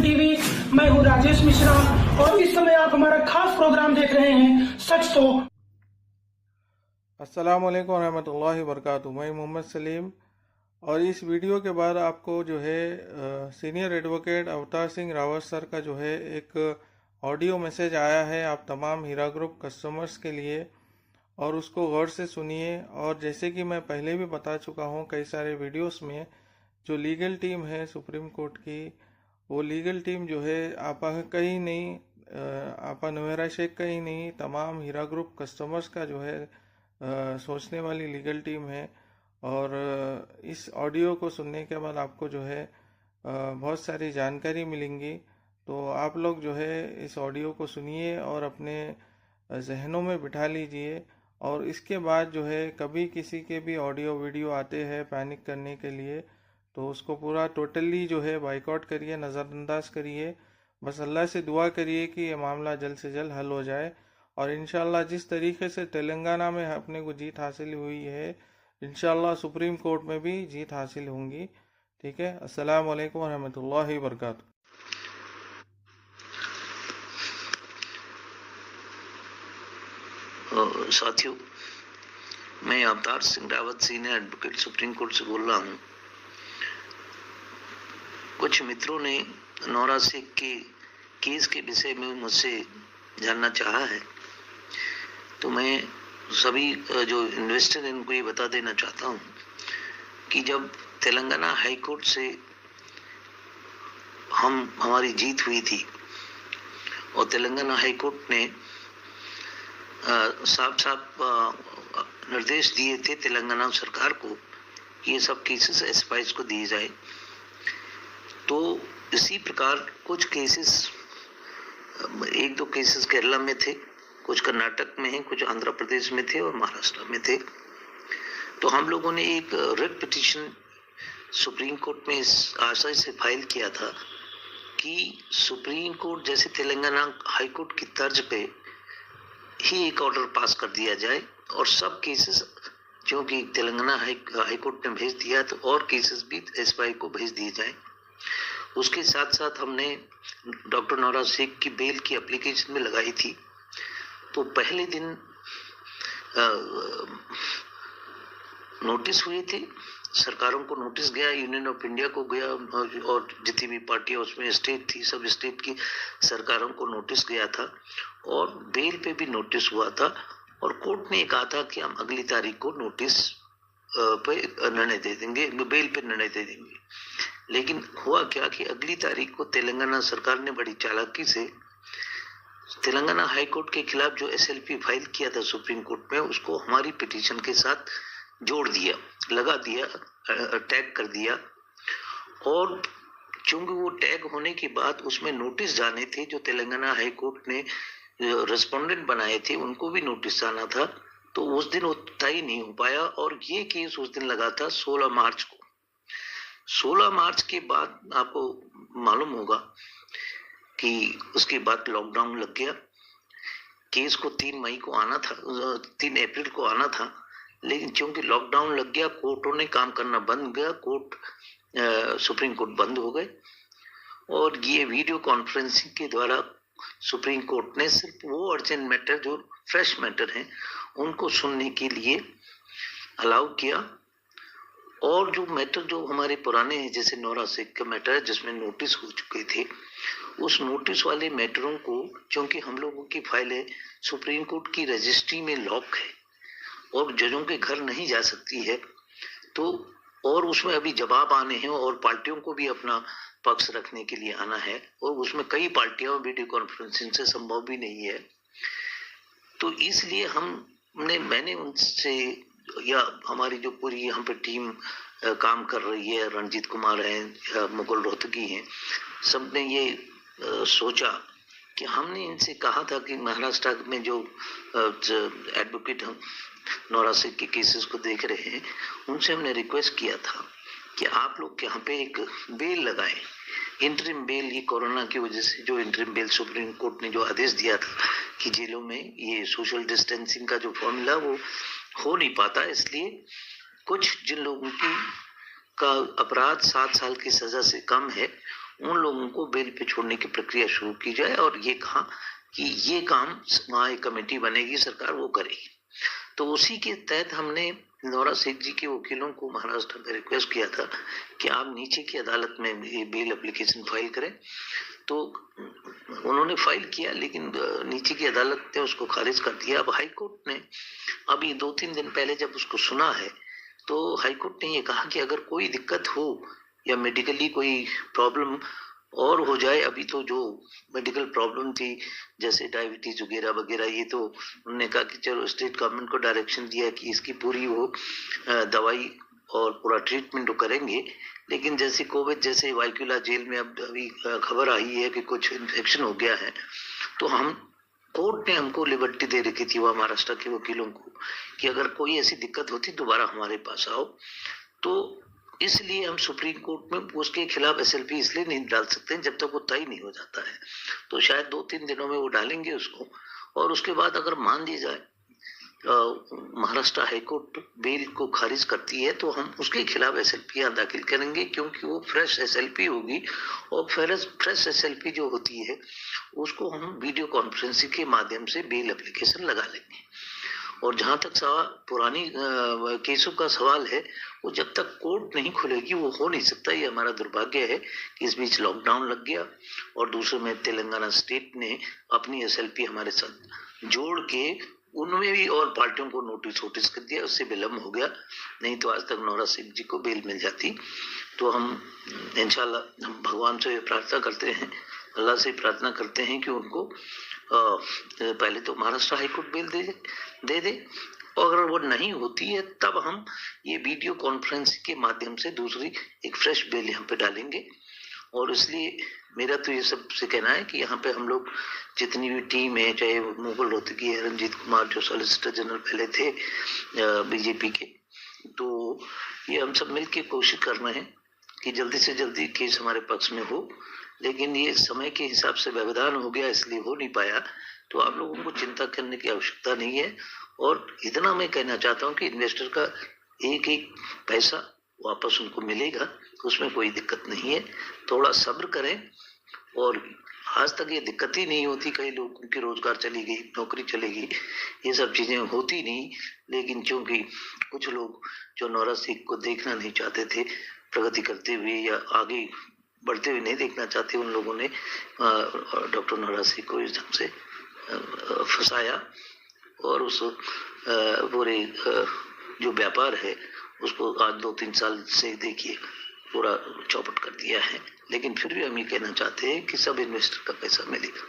TV. मैं हूं राजेश मिश्रा और इस समय आप हमारा खास प्रोग्राम देख रहे हैं सच तो। अस्सलाम वालेकुम रहमतुल्लाहि वबरकातुहू। मैं मोहम्मद सलीम और इस वीडियो के बाद आपको जो है senior advocate Avtar Singh Rawat sir का जो है एक ऑडियो मैसेज आया है आप तमाम हीरा ग्रुप कस्टमर्स के लिए, और उसको गौर से सुनिए। और जैसे कि मैं पहले भी बता चुका हूँ कई सारे वीडियोस में, जो लीगल टीम है सुप्रीम कोर्ट की, वो लीगल टीम जो है आपा कहीं नहीं, आपा नवेरा शेख कहीं नहीं, तमाम हीरा ग्रुप कस्टमर्स का जो है सोचने वाली लीगल टीम है। और इस ऑडियो को सुनने के बाद आपको जो है बहुत सारी जानकारी मिलेंगी। तो आप लोग जो है इस ऑडियो को सुनिए और अपने जहनों में बिठा लीजिए। और इसके बाद जो है कभी किसी के भी ऑडियो वीडियो आते हैं पैनिक करने के लिए, तो उसको पूरा टोटली जो है बाइकआउट करिए, नज़रअंदाज करिए। बस अल्लाह से दुआ करिए कि ये मामला जल्द से जल्द हल हो जाए। और इंशाल्लाह जिस तरीके से तेलंगाना में अपने को जीत हासिल हुई है, इंशाल्लाह सुप्रीम कोर्ट में भी जीत हासिल होंगी। ठीक है। अस्सलाम वालेकुम रहमतुल्लाहि वबरकातुहू। साथियों, मैं Avtar Singh Rawat senior advocate supreme court से बोल रहा हूँ। कुछ मित्रों ने नौरा शेख के केस के विषय में मुझसे जानना चाहा है, तो मैं सभी जो इन्वेस्टर हैं उनको ये बता देना चाहता हूँ कि जब तेलंगाना हाई कोर्ट से हमारी जीत हुई थी और तेलंगाना हाई कोर्ट ने साफ निर्देश दिए थे तेलंगाना सरकार को कि ये सब केसेस एसएफआईज को दिए जाए, तो इसी प्रकार कुछ केसेस, एक दो केसेस केरला में थे, कुछ कर्नाटक में हैं, कुछ आंध्र प्रदेश में थे और महाराष्ट्र में थे। तो हम लोगों ने एक रिट पिटीशन सुप्रीम कोर्ट में इस आशय से फाइल किया था कि सुप्रीम कोर्ट जैसे तेलंगाना हाई कोर्ट की तर्ज पे ही एक ऑर्डर पास कर दिया जाए और सब केसेस जो कि तेलंगाना हाई कोर्ट ने भेज दिया तो और केसेस भी एसएफआई को भेज दिए जाए। उसके साथ साथ हमने डॉक्टर नौरा शेख की बेल की एप्लीकेशन में लगाई थी। तो पहले दिन नोटिस हुए थे, सरकारों को नोटिस गया, यूनियन ऑफ इंडिया को गया और जितनी भी पार्टियां उसमें स्टेट थी सब स्टेट की सरकारों को नोटिस गया था और बेल पे भी नोटिस हुआ था। और कोर्ट ने कहा था कि हम अगली तारीख को नोटिस पे निर्णय दे देंगे, बेल पे निर्णय दे देंगे। लेकिन हुआ क्या कि अगली तारीख को तेलंगाना सरकार ने बड़ी चालाकी से तेलंगाना हाई कोर्ट के खिलाफ जो एसएलपी फाइल किया था सुप्रीम कोर्ट में, उसको हमारी पिटीशन के साथ जोड़ दिया, लगा दिया, टैग कर दिया। और चूंकि वो टैग होने के बाद उसमें नोटिस जाने थे, जो तेलंगाना हाई कोर्ट ने रेस्पोंडेंट बनाए थे उनको भी नोटिस जाना था, तो उस दिन वो तय नहीं हो पाया और ये केस उस दिन लगा था 16 मार्च को। 16 मार्च के बाद आपको मालूम होगा कि उसके बाद लॉकडाउन लग गया। केस को 3 मई को आना था, 3 अप्रैल को आना था, लेकिन चूंकि लॉकडाउन लग गया, कोर्टों ने काम करना बंद गया, सुप्रीम कोर्ट बंद हो गए और ये वीडियो कॉन्फ्रेंसिंग के द्वारा सुप्रीम कोर्ट ने सिर्फ वो अर्जेंट मैटर जो फ्रेश मैटर हैं उनको सुनने के लिए अलाउ किया। और जो मैटर जो हमारे पुराने हैं, जैसे नौरा शेख का मैटर है जिसमें नोटिस हो चुके थे, उस नोटिस वाले मैटरों को, क्योंकि हम लोगों की फाइलें सुप्रीम कोर्ट की रजिस्ट्री में लॉक है और जजों के घर नहीं जा सकती है, तो और उसमें अभी जवाब आने हैं और पार्टियों को भी अपना पक्ष रखने के लिए आना है और उसमें कई पार्टियां वीडियो कॉन्फ्रेंसिंग से संभव भी नहीं है। तो इसलिए मैंने उनसे, या हमारी जो पूरी यहाँ पे टीम काम कर रही है, रणजीत कुमार हैं या मुकुल रोहतगी हैं, सबने ये सोचा कि हमने इनसे कहा था कि महाराष्ट्र में जो एडवोकेट नौरा शेख के केसेस को देख रहे हैं, उनसे हमने रिक्वेस्ट किया था कि आप लोग यहाँ पे एक बेल लगाएं, इंटरिम बेल। ये कोरोना की वजह से जो इंटरिम बेल सुप्रीम कोर्ट ने जो आदेश दिया था कि जेलों में ये सोशल डिस्टेंसिंग का जो फॉर्मूला वो हो नहीं पाता, इसलिए कुछ जिन लोगों की का अपराध 7 साल की सजा से कम है उन लोगों को बेल पे छोड़ने की प्रक्रिया शुरू की जाए और ये कहा कि ये काम वहाँ एक कमेटी बनेगी, सरकार वो करेगी। तो उसी के तहत हमने नोरा शेख जी के वकीलों को महाराष्ट्र में रिक्वेस्ट किया था कि आप नीचे की अदालत में ये बेल एप्लीकेशन फाइल करें। तो उन्होंने फाइल किया, लेकिन नीचे की अदालत ने उसको खारिज कर दिया। अब हाई कोर्ट ने अभी 2-3 दिन पहले जब उसको सुना है, तो हाई कोर्ट ने ये कहा कि अगर कोई दिक्कत हो या मेडिकली कोई प्रॉब्लम और हो जाए, अभी तो जो मेडिकल प्रॉब्लम थी जैसे डायबिटीज वगैरह वगैरह, ये तो उन्होंने कहा कि चलो स्टेट गवर्नमेंट को डायरेक्शन दिया कि इसकी पूरी वो दवाई और पूरा ट्रीटमेंट वो करेंगे। लेकिन जैसे कोविड जैसे वाइकुला जेल में अब अभी खबर आई है कि कुछ इन्फेक्शन हो गया है, तो हम कोर्ट ने हमको लिबर्टी दे रखी थी वह महाराष्ट्र के वकीलों को कि अगर कोई ऐसी दिक्कत होती दोबारा हमारे पास आओ। तो इसलिए हम सुप्रीम कोर्ट में उसके खिलाफ SLP इसलिए नहीं डाल सकते जब तक वो तय नहीं हो जाता है। तो शायद 2-3 दिनों में वो डालेंगे उसको, और उसके बाद अगर मान ली जाए महाराष्ट्र हाईकोर्ट बेल को खारिज करती है, तो हम उसके खिलाफ SLP दाखिल करेंगे, क्योंकि वो फ्रेश SLP होगी। और फ्रेश SLP जो होती है उसको हम वीडियो कॉन्फ्रेंसिंग के माध्यम से बेल एप्लीकेशन लगा लेंगे। और जहां तक पुरानी केसों का सवाल है, वो जब तक कोर्ट नहीं खुलेगी वो हो नहीं सकता। ये हमारा दुर्भाग्य है कि इस बीच लॉकडाउन लग गया और दूसरे में तेलंगाना स्टेट ने अपनी SLP हमारे साथ जोड़ के उनमें भी और पार्टियों को नोटिस कर दिया, उससे विलम्ब हो गया। नहीं तो आज तक नोरा शेख जी को बेल मिल जाती। तो हम इंशाल्लाह हम भगवान से प्रार्थना करते हैं, अल्लाह से प्रार्थना करते हैं कि उनको पहले तो महाराष्ट्र हाईकोर्ट बेल दे दे, और अगर वो नहीं होती है तब हम ये वीडियो कॉन्फ्रेंस के माध्यम से दूसरी एक फ्रेश बेल यहाँ पे डालेंगे। और इसलिए मेरा तो ये सबसे कहना है कि यहाँ पे हम लोग जितनी भी टीम है, चाहे मुकुल रोहतगी है, रंजीत कुमार जो सॉलिसिटर जनरल पहले थे बीजेपी के, तो ये हम सब मिलके कोशिश कर रहे हैं कि जल्दी से जल्दी केस हमारे पक्ष में हो। लेकिन ये समय के हिसाब से व्यवधान हो गया, इसलिए हो नहीं पाया। तो आप लोगों को चिंता करने की आवश्यकता नहीं है। और इतना मैं कहना चाहता हूँ कि इन्वेस्टर का एक पैसा वापस उनको मिलेगा, उसमें कोई दिक्कत नहीं है। थोड़ा सब्र करें। और आज तक ये दिक्कत ही नहीं होती, कई लोगों की रोजगार चली गई, नौकरी चली गई, ये सब चीजें होती नहीं। लेकिन चूंकि कुछ लोग जो नोरा शेख को देखना नहीं चाहते थे प्रगति करते हुए या आगे बढ़ते हुए नहीं देखना चाहते, उन लोगों ने डॉक्टर नोरा शेख को इस ढंग से फंसाया और उस पूरे जो व्यापार है उसको आज 2-3 साल से देखिए पूरा चौपट कर दिया है। लेकिन फिर भी हम ये कहना चाहते हैं कि सब इन्वेस्टर का पैसा मिलेगा।